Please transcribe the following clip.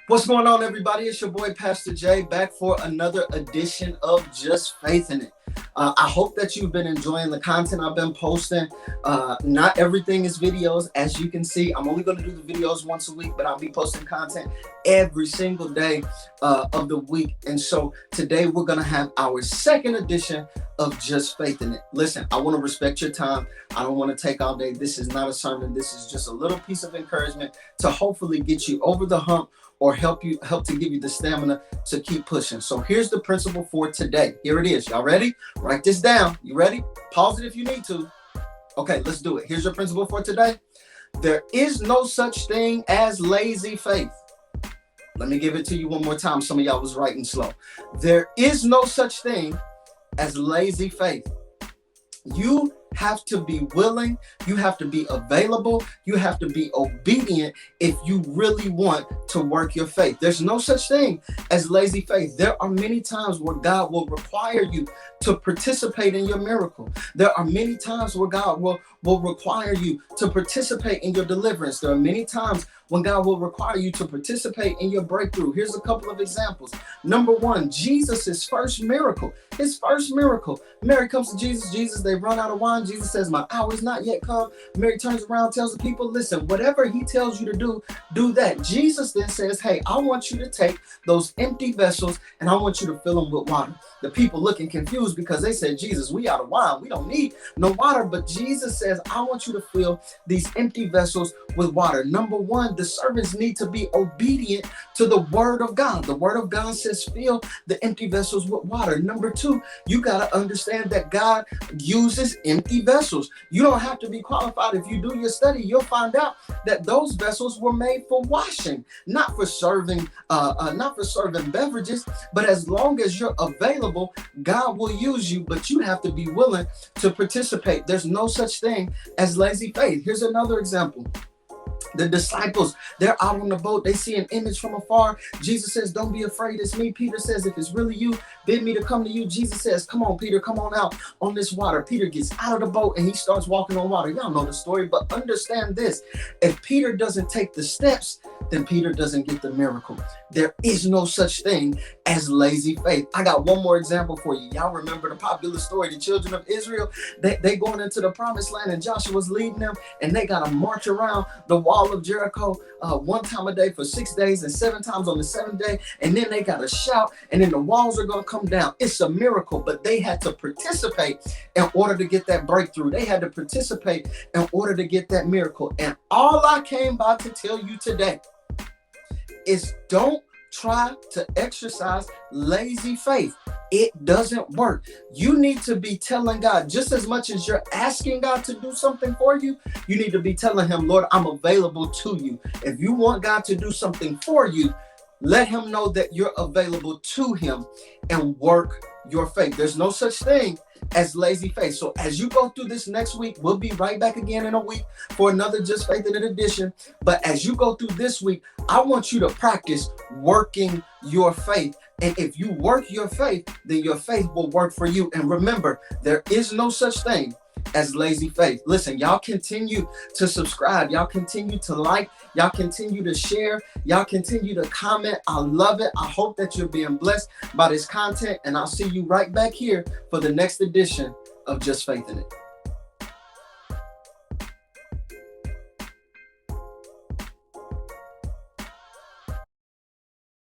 What's going on, everybody? It's your boy, Pastor Jay, back for another edition of Just Faith in It. I hope that you've been enjoying the content I've been posting. Not everything is videos. As you can see, I'm only going to do the videos once a week, but I'll be posting content every single day of the week. And so today we're going to have our second edition of Just Faith in It. Listen, I want to respect your time. I don't want to take all day. This is not a sermon. This is just a little piece of encouragement to hopefully get you over the hump or help to give you the stamina to keep pushing. So here's the principle for today. Here it is. Y'all ready? Write this down. You ready? Pause it if you need to. Okay, let's do it. Here's your principle for today. There is no such thing as lazy faith. Let me give it to you one more time. Some of y'all was writing slow. There is no such thing as lazy faith. You have to be willing, you have to be available, you have to be obedient if you really want to work your faith. There's no such thing as lazy faith. There are many times where God will require you to participate in your miracle. There are many times where God will require you to participate in your deliverance. There are many times when God will require you to participate in your breakthrough. Here's a couple of examples. Number one, Jesus' first miracle. His first miracle. Mary comes to Jesus. They run out of wine. Jesus says, my hour is not yet come. Mary turns around, tells the people, listen, whatever he tells you to do that. Jesus then says, hey, I want you to take those empty vessels and I want you to fill them with water. The people looking confused because they said, Jesus, we out of wine. We don't need no water. But Jesus says, I want you to fill these empty vessels with water. Number one, the servants need to be obedient to the word of God. The word of God says, fill the empty vessels with water. Number two, you got to understand that God uses empty vessels. You don't have to be qualified. If you do your study, you'll find out that those vessels were made for washing, not for serving beverages. But as long as you're available, God will use you, but you have to be willing to participate. There's no such thing as lazy faith. Here's another example. The disciples, they're out on the boat. They see an image from afar. Jesus says, don't be afraid. It's me. Peter says, if it's really you, bid me to come to you. Jesus says, come on, Peter, come on out on this water. Peter gets out of the boat and he starts walking on water. Y'all know the story, but understand this. If Peter doesn't take the steps, then Peter doesn't get the miracle. There is no such thing as lazy faith. I got one more example for you. Y'all remember the popular story, the children of Israel, they going into the promised land and Joshua's leading them and they got to march around the wall of Jericho one time a day for 6 days and 7 times on the 7th day. And then they got to shout and then the walls are going to come down. It's a miracle, but they had to participate in order to get that breakthrough. They had to participate in order to get that miracle. And all I came by to tell you today is don't try to exercise lazy faith. It doesn't work. You need to be telling God, just as much as you're asking God to do something for you, you need to be telling him, Lord, I'm available to you. If you want God to do something for you, let him know that you're available to him and work your faith. There's no such thing as lazy faith. So as you go through this next week, we'll be right back again in a week for another Just Faith in It edition. But as you go through this week, I want you to practice working your faith. And if you work your faith, then your faith will work for you. And remember, there is no such thing as lazy faith. Listen, y'all continue to subscribe. Y'all continue to like. Y'all continue to share. Y'all continue to comment. I love it. I hope that you're being blessed by this content. And I'll see you right back here for the next edition of Just Faith in It.